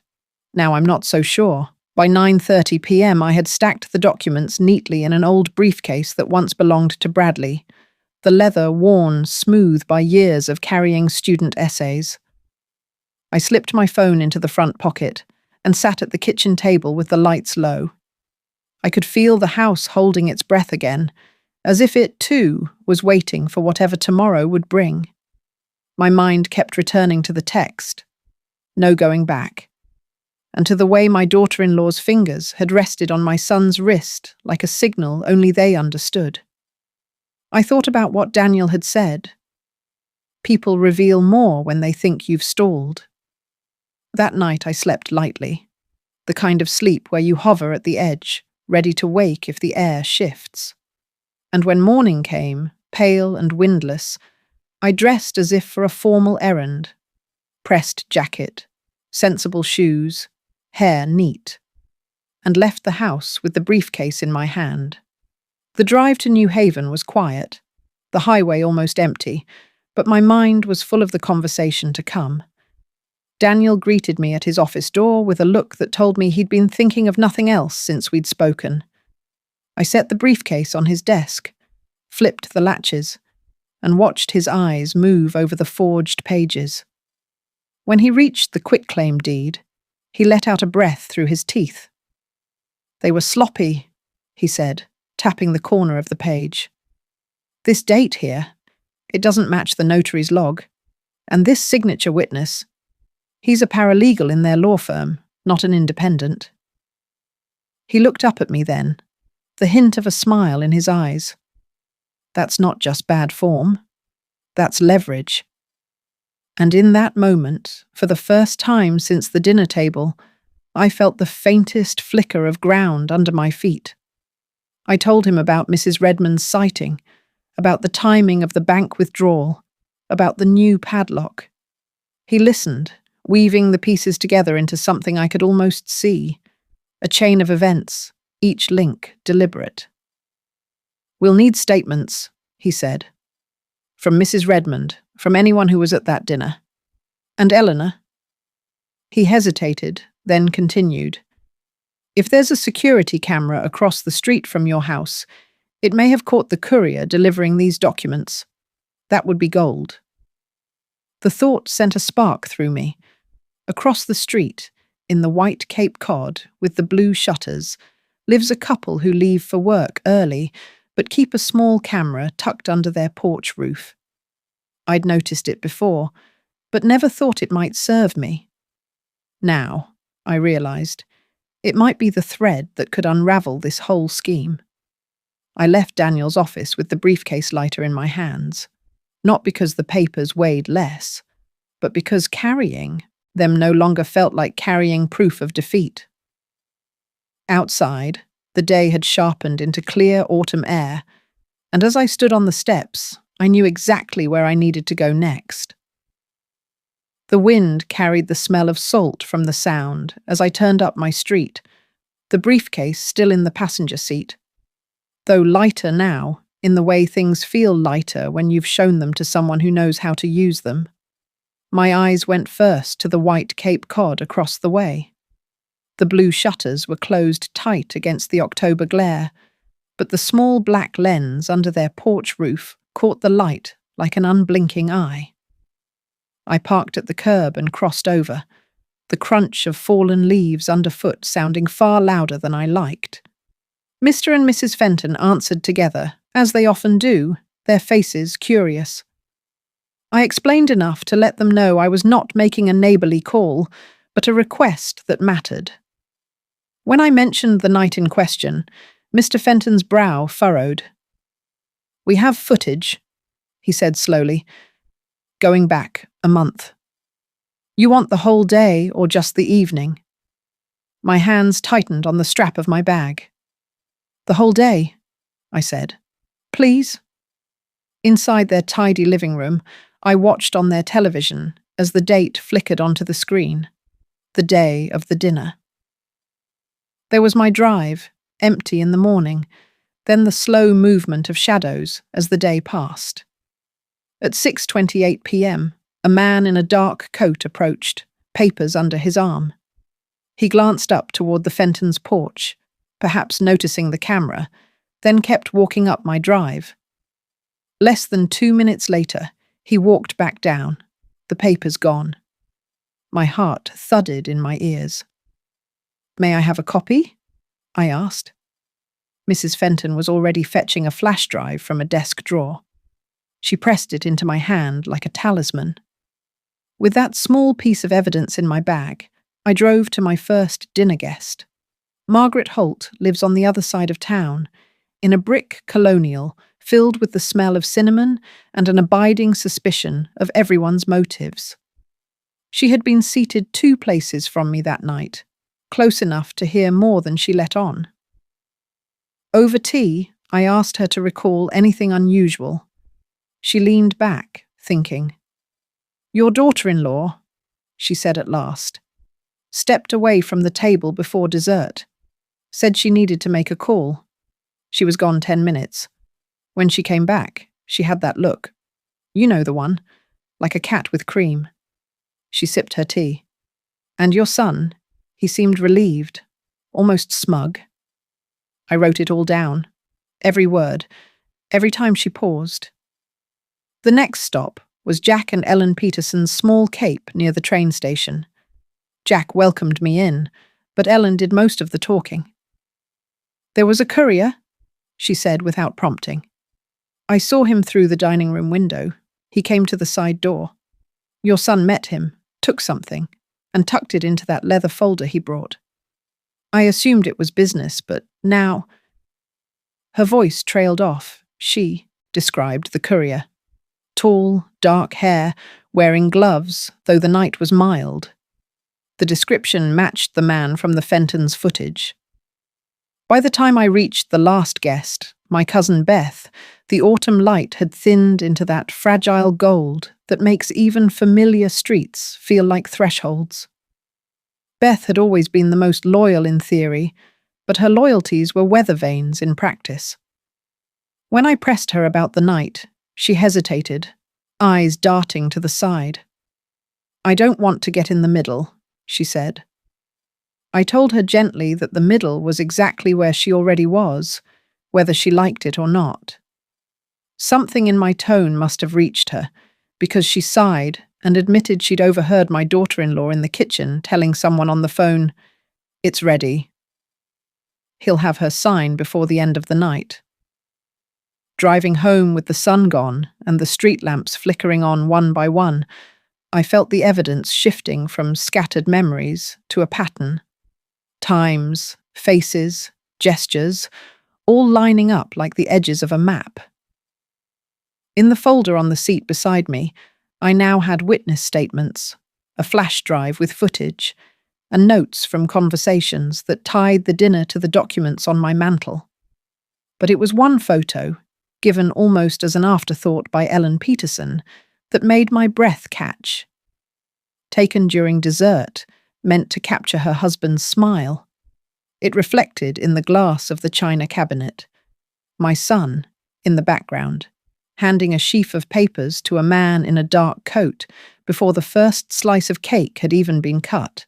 Now I'm not so sure. By 9:30 p.m. I had stacked the documents neatly in an old briefcase that once belonged to Bradley, the leather worn smooth by years of carrying student essays. I slipped my phone into the front pocket and sat at the kitchen table with the lights low. I could feel the house holding its breath again, as if it, too, was waiting for whatever tomorrow would bring. My mind kept returning to the text. No going back. And to the way my daughter-in-law's fingers had rested on my son's wrist like a signal only they understood. I thought about what Daniel had said. People reveal more when they think you've stalled. That night I slept lightly, the kind of sleep where you hover at the edge, ready to wake if the air shifts. And when morning came, pale and windless, I dressed as if for a formal errand. Pressed jacket, sensible shoes, hair neat, and left the house with the briefcase in my hand. The drive to New Haven was quiet, the highway almost empty, but my mind was full of the conversation to come. Daniel greeted me at his office door with a look that told me he'd been thinking of nothing else since we'd spoken. I set the briefcase on his desk, flipped the latches, and watched his eyes move over the forged pages. When he reached the quitclaim deed, he let out a breath through his teeth. "They were sloppy," he said, tapping the corner of the page. "This date here, It doesn't match the notary's log. And this signature witness, he's a paralegal in their law firm, not an independent." He looked up at me then, the hint of a smile in his eyes. "That's not just bad form. That's leverage." And in that moment, for the first time since the dinner table, I felt the faintest flicker of ground under my feet. I told him about Mrs. Redmond's sighting, about the timing of the bank withdrawal, about the new padlock. He listened, weaving the pieces together into something I could almost see, a chain of events, each link deliberate. "We'll need statements," he said. "From Mrs. Redmond, from anyone who was at that dinner. And Eleanor." He hesitated, then continued. "If there's a security camera across the street from your house, it may have caught the courier delivering these documents. That would be gold." The thought sent a spark through me. Across the street, in the white Cape Cod with the blue shutters, lives a couple who leave for work early but keep a small camera tucked under their porch roof. I'd noticed it before, but never thought it might serve me. Now, I realized, it might be the thread that could unravel this whole scheme. I left Daniel's office with the briefcase lighter in my hands, not because the papers weighed less, but because carrying them no longer felt like carrying proof of defeat. Outside, the day had sharpened into clear autumn air, and as I stood on the steps, I knew exactly where I needed to go next. The wind carried the smell of salt from the Sound as I turned up my street, the briefcase still in the passenger seat, though lighter now, in the way things feel lighter when you've shown them to someone who knows how to use them. My eyes went first to the white Cape Cod across the way. The blue shutters were closed tight against the October glare, but the small black lens under their porch roof caught the light like an unblinking eye. I parked at the curb and crossed over, the crunch of fallen leaves underfoot sounding far louder than I liked. Mr. and Mrs. Fenton answered together, as they often do, their faces curious. I explained enough to let them know I was not making a neighbourly call, but a request that mattered. When I mentioned the night in question, Mr. Fenton's brow furrowed. "We have footage," he said slowly, "going back a month. You want the whole day or just the evening?" My hands tightened on the strap of my bag. "The whole day," I said. "Please?" Inside their tidy living room, I watched on their television as the date flickered onto the screen. The day of the dinner. There was my drive, empty in the morning, then the slow movement of shadows as the day passed. At 6:28 p.m., a man in a dark coat approached, papers under his arm. He glanced up toward the Fenton's porch, perhaps noticing the camera, then kept walking up my drive. Less than 2 minutes later, he walked back down, the papers gone. My heart thudded in my ears. "May I have a copy?" I asked. Mrs. Fenton was already fetching a flash drive from a desk drawer. She pressed it into my hand like a talisman. With that small piece of evidence in my bag, I drove to my first dinner guest. Margaret Holt lives on the other side of town, in a brick colonial filled with the smell of cinnamon and an abiding suspicion of everyone's motives. She had been seated 2 places from me that night, close enough to hear more than she let on. Over tea, I asked her to recall anything unusual. She leaned back, thinking. "Your daughter-in-law," she said at last, stepped away from the table before dessert, said she needed to make a call. She was gone 10 minutes. When she came back, she had that look. You know the one, like a cat with cream. She sipped her tea. "And your son?" He seemed relieved, almost smug. I wrote it all down, every word, every time she paused. The next stop was Jack and Ellen Peterson's small cape near the train station. Jack welcomed me in, but Ellen did most of the talking. "There was a courier," she said without prompting. I saw him through the dining room window. He came to the side door. Your son met him, took something, and tucked it into that leather folder he brought. I assumed it was business, but now—" Her voice trailed off. She described the courier. Tall, dark hair, wearing gloves, though the night was mild. The description matched the man from the Fentons' footage. By the time I reached the last guest, my cousin Beth, the autumn light had thinned into that fragile gold that makes even familiar streets feel like thresholds. Beth had always been the most loyal in theory, but her loyalties were weather vanes in practice. When I pressed her about the night, she hesitated, eyes darting to the side. "I don't want to get in the middle," she said. I told her gently that the middle was exactly where she already was, whether she liked it or not. Something in my tone must have reached her, because she sighed and admitted she'd overheard my daughter-in-law in the kitchen telling someone on the phone, "It's ready. He'll have her sign before the end of the night." Driving home with the sun gone and the street lamps flickering on one by one, I felt the evidence shifting from scattered memories to a pattern. Times, faces, gestures, all lining up like the edges of a map. In the folder on the seat beside me, I now had witness statements, a flash drive with footage, and notes from conversations that tied the dinner to the documents on my mantel. But it was one photo, given almost as an afterthought by Ellen Peterson, that made my breath catch. Taken during dessert, meant to capture her husband's smile. It reflected in the glass of the china cabinet. My son, in the background, handing a sheaf of papers to a man in a dark coat before the first slice of cake had even been cut.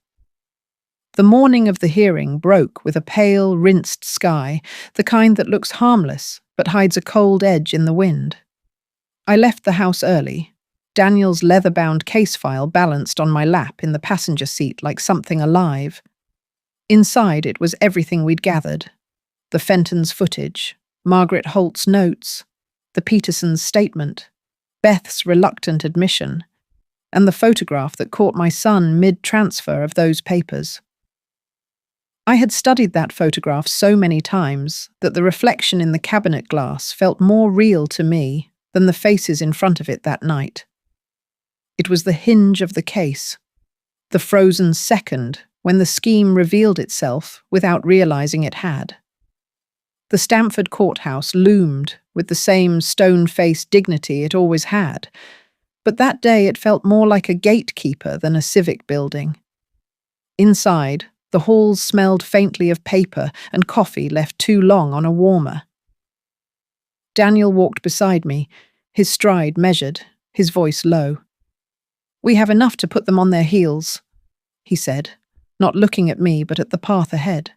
The morning of the hearing broke with a pale, rinsed sky, the kind that looks harmless but hides a cold edge in the wind. I left the house early, Daniel's leather-bound case file balanced on my lap in the passenger seat like something alive. Inside it was everything we'd gathered. The Fentons' footage, Margaret Holt's notes, the Petersons' statement, Beth's reluctant admission, and the photograph that caught my son mid-transfer of those papers. I had studied that photograph so many times that the reflection in the cabinet glass felt more real to me than the faces in front of it that night. It was the hinge of the case, the frozen second when the scheme revealed itself without realizing it had. The Stamford courthouse loomed with the same stone-faced dignity it always had, but that day it felt more like a gatekeeper than a civic building. Inside, the halls smelled faintly of paper and coffee left too long on a warmer. Daniel walked beside me, his stride measured, his voice low. "We have enough to put them on their heels," he said, not looking at me but at the path ahead.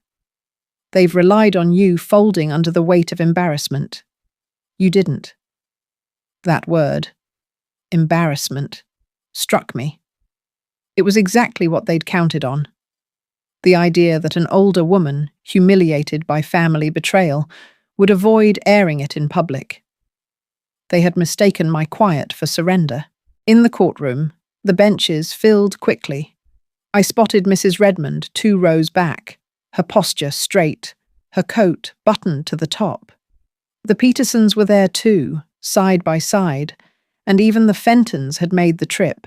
"They've relied on you folding under the weight of embarrassment. You didn't." That word, embarrassment, struck me. It was exactly what they'd counted on. The idea that an older woman, humiliated by family betrayal, would avoid airing it in public. They had mistaken my quiet for surrender. In the courtroom, the benches filled quickly. I spotted Mrs. Redmond 2 rows back, her posture straight, her coat buttoned to the top. The Petersons were there too, side by side, and even the Fentons had made the trip,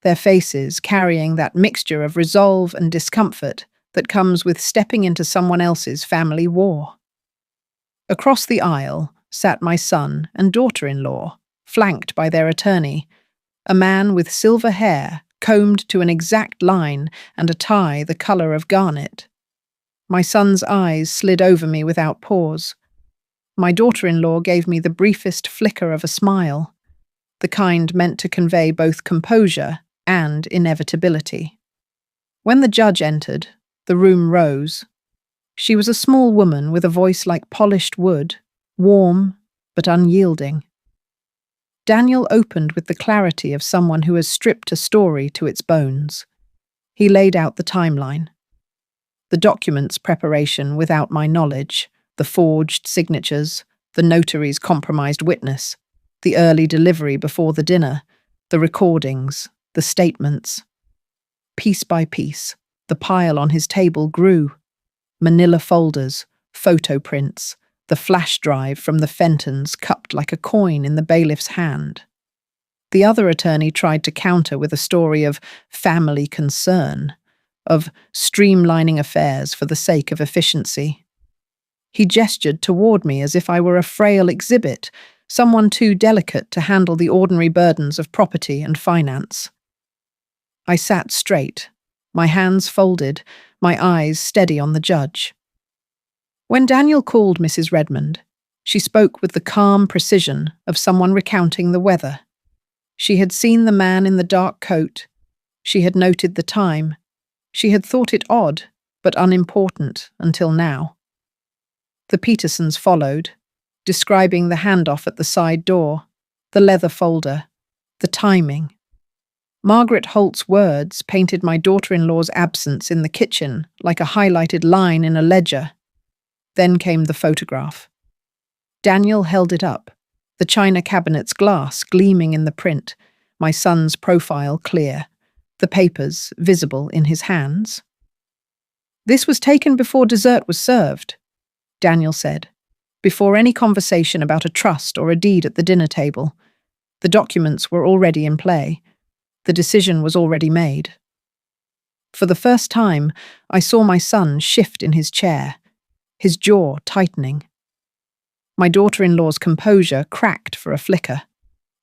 their faces carrying that mixture of resolve and discomfort that comes with stepping into someone else's family war. Across the aisle sat my son and daughter-in-law, flanked by their attorney, a man with silver hair combed to an exact line and a tie the colour of garnet. My son's eyes slid over me without pause. My daughter-in-law gave me the briefest flicker of a smile, the kind meant to convey both composure and inevitability. When the judge entered, the room rose. She was a small woman with a voice like polished wood, warm but unyielding. Daniel opened with the clarity of someone who has stripped a story to its bones. He laid out the timeline. The documents preparation without my knowledge, the forged signatures, the notary's compromised witness, the early delivery before the dinner, the recordings, the statements. Piece by piece, the pile on his table grew. Manila folders, photo prints, the flash drive from the Fentons cupped like a coin in the bailiff's hand. The other attorney tried to counter with a story of family concern, of streamlining affairs for the sake of efficiency. He gestured toward me as if I were a frail exhibit, someone too delicate to handle the ordinary burdens of property and finance. I sat straight, my hands folded, my eyes steady on the judge. When Daniel called Mrs. Redmond, she spoke with the calm precision of someone recounting the weather. She had seen the man in the dark coat. She had noted the time. She had thought it odd, but unimportant until now. The Petersons followed, describing the handoff at the side door, the leather folder, the timing. Margaret Holt's words painted my daughter-in-law's absence in the kitchen like a highlighted line in a ledger. Then came the photograph. Daniel held it up, the china cabinet's glass gleaming in the print, my son's profile clear, the papers visible in his hands. "This was taken before dessert was served," Daniel said, "before any conversation about a trust or a deed at the dinner table. The documents were already in play. The decision was already made." For the first time, I saw my son shift in his chair, his jaw tightening. My daughter-in-law's composure cracked for a flicker,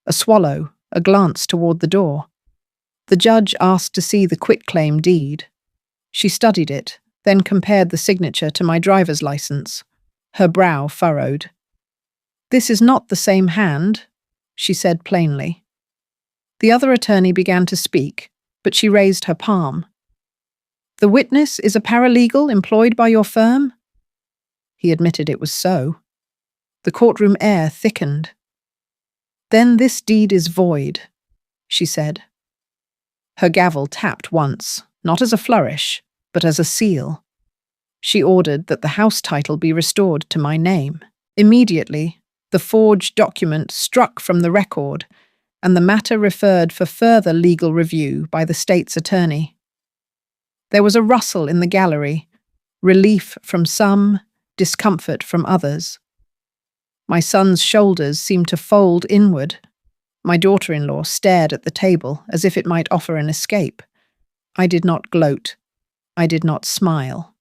a swallow, a glance toward the door. The judge asked to see the quitclaim deed. She studied it, then compared the signature to my driver's license. Her brow furrowed. "This is not the same hand," she said plainly. The other attorney began to speak, but she raised her palm. "The witness is a paralegal employed by your firm?" He admitted it was so. The courtroom air thickened. "Then this deed is void," she said. Her gavel tapped once, not as a flourish, but as a seal. She ordered that the house title be restored to my name. Immediately, the forged document struck from the record, and the matter referred for further legal review by the state's attorney. There was a rustle in the gallery, relief from some, discomfort from others. My son's shoulders seemed to fold inward. My daughter-in-law stared at the table as if it might offer an escape. I did not gloat. I did not smile.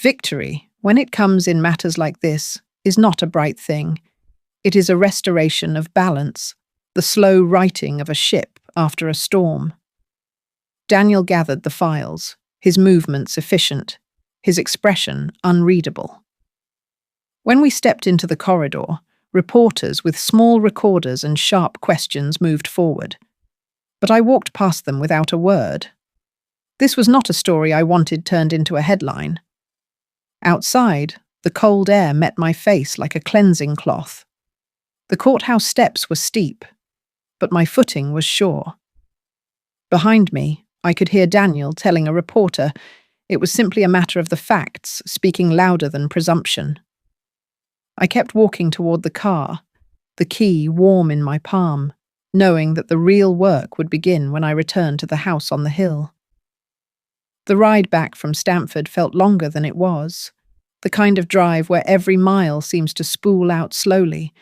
Victory, when it comes in matters like this, is not a bright thing. It is a restoration of balance, the slow righting of a ship after a storm. Daniel gathered the files, his movements efficient, his expression unreadable. When we stepped into the corridor, reporters with small recorders and sharp questions moved forward. But I walked past them without a word. This was not a story I wanted turned into a headline. Outside, the cold air met my face like a cleansing cloth. The courthouse steps were steep, but my footing was sure. Behind me, I could hear Daniel telling a reporter it was simply a matter of the facts speaking louder than presumption. I kept walking toward the car, the key warm in my palm, knowing that the real work would begin when I returned to the house on the hill. The ride back from Stamford felt longer than it was, the kind of drive where every mile seems to spool out slowly,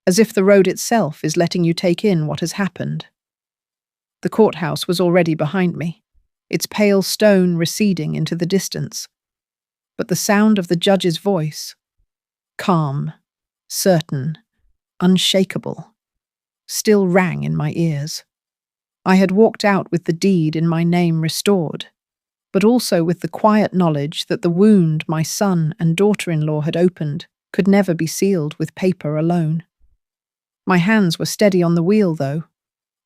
as if the road itself is letting you take in what has happened. The courthouse was already behind me, its pale stone receding into the distance. But the sound of the judge's voice, calm, certain, unshakable, still rang in my ears. I had walked out with the deed in my name restored, but also with the quiet knowledge that the wound my son and daughter-in-law had opened could never be sealed with paper alone. My hands were steady on the wheel, though,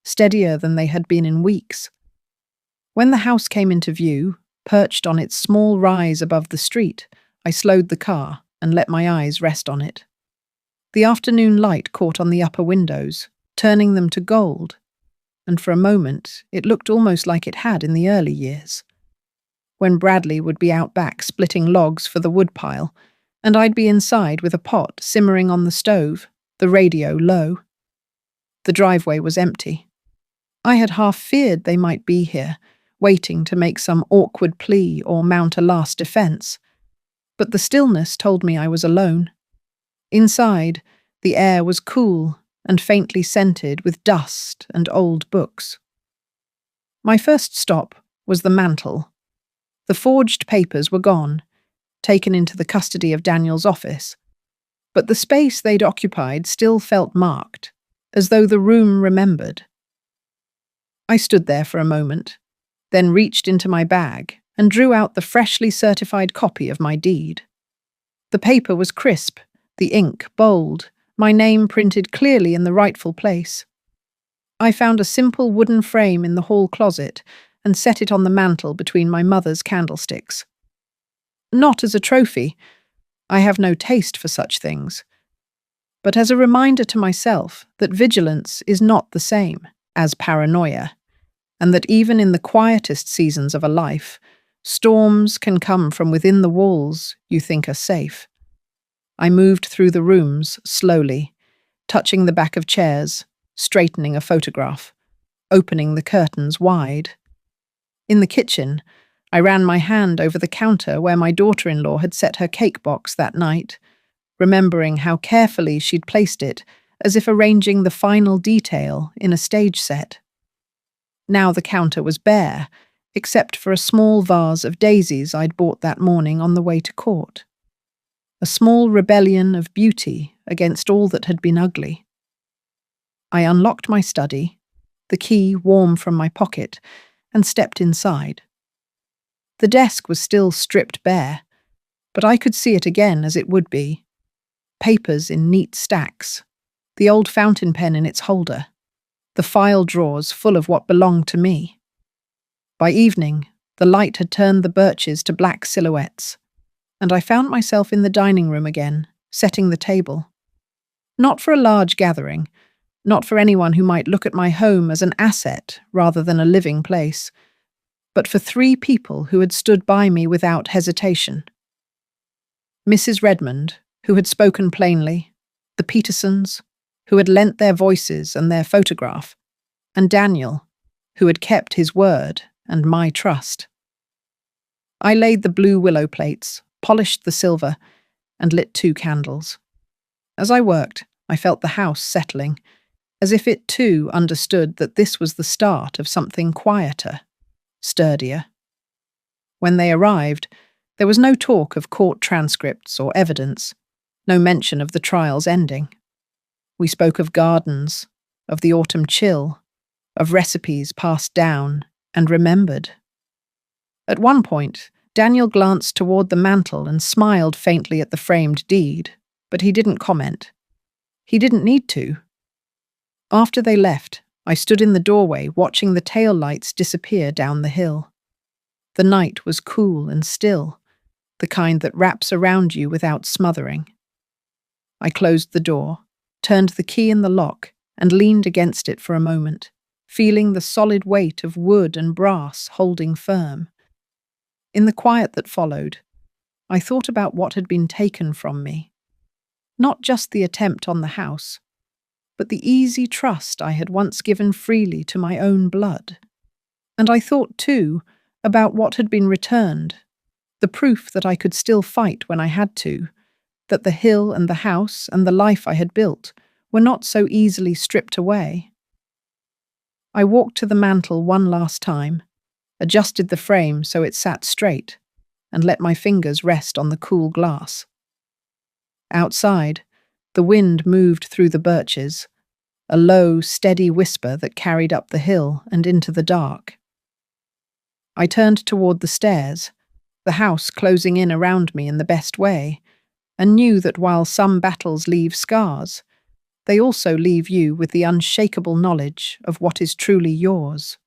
steadier than they had been in weeks. When the house came into view, perched on its small rise above the street, I slowed the car and let my eyes rest on it. The afternoon light caught on the upper windows, turning them to gold, and for a moment it looked almost like it had in the early years, when Bradley would be out back splitting logs for the woodpile, and I'd be inside with a pot simmering on the stove, the radio low. The driveway was empty. I had half feared they might be here, waiting to make some awkward plea or mount a last defense. But the stillness told me I was alone. Inside, the air was cool and faintly scented with dust and old books. My first stop was the mantel. The forged papers were gone, taken into the custody of Daniel's office, but the space they'd occupied still felt marked, as though the room remembered. I stood there for a moment, then reached into my bag and drew out the freshly certified copy of my deed. The paper was crisp, the ink bold, my name printed clearly in the rightful place. I found a simple wooden frame in the hall closet and set it on the mantel between my mother's candlesticks. Not as a trophy, I have no taste for such things, but as a reminder to myself that vigilance is not the same as paranoia, and that even in the quietest seasons of a life, storms can come from within the walls you think are safe. I moved through the rooms slowly, touching the back of chairs, straightening a photograph, opening the curtains wide. In the kitchen, I ran my hand over the counter where my daughter-in-law had set her cake box that night, remembering how carefully she'd placed it, as if arranging the final detail in a stage set. Now the counter was bare, except for a small vase of daisies I'd bought that morning on the way to court. A small rebellion of beauty against all that had been ugly. I unlocked my study, the key warm from my pocket, and stepped inside. The desk was still stripped bare, but I could see it again as it would be. Papers in neat stacks, the old fountain pen in its holder, the file drawers full of what belonged to me. By evening, the light had turned the birches to black silhouettes, and I found myself in the dining room again, setting the table. Not for a large gathering, not for anyone who might look at my home as an asset rather than a living place, but for 3 people who had stood by me without hesitation. Mrs. Redmond, who had spoken plainly, the Petersons, who had lent their voices and their photograph, and Daniel, who had kept his word and my trust. I laid the blue willow plates, polished the silver, and lit 2 candles. As I worked, I felt the house settling, as if it too understood that this was the start of something quieter, sturdier. When they arrived, there was no talk of court transcripts or evidence, no mention of the trial's ending. We spoke of gardens, of the autumn chill, of recipes passed down and remembered. At one point, Daniel glanced toward the mantel and smiled faintly at the framed deed, but he didn't comment. He didn't need to. After they left, I stood in the doorway watching the tail lights disappear down the hill. The night was cool and still, the kind that wraps around you without smothering. I closed the door, turned the key in the lock, and leaned against it for a moment, feeling the solid weight of wood and brass holding firm. In the quiet that followed, I thought about what had been taken from me. Not just the attempt on the house, but the easy trust I had once given freely to my own blood. And I thought, too, about what had been returned, the proof that I could still fight when I had to, that the hill and the house and the life I had built were not so easily stripped away. I walked to the mantel one last time, adjusted the frame so it sat straight, and let my fingers rest on the cool glass. Outside, the wind moved through the birches, a low, steady whisper that carried up the hill and into the dark. I turned toward the stairs, the house closing in around me in the best way, and knew that while some battles leave scars, they also leave you with the unshakable knowledge of what is truly yours.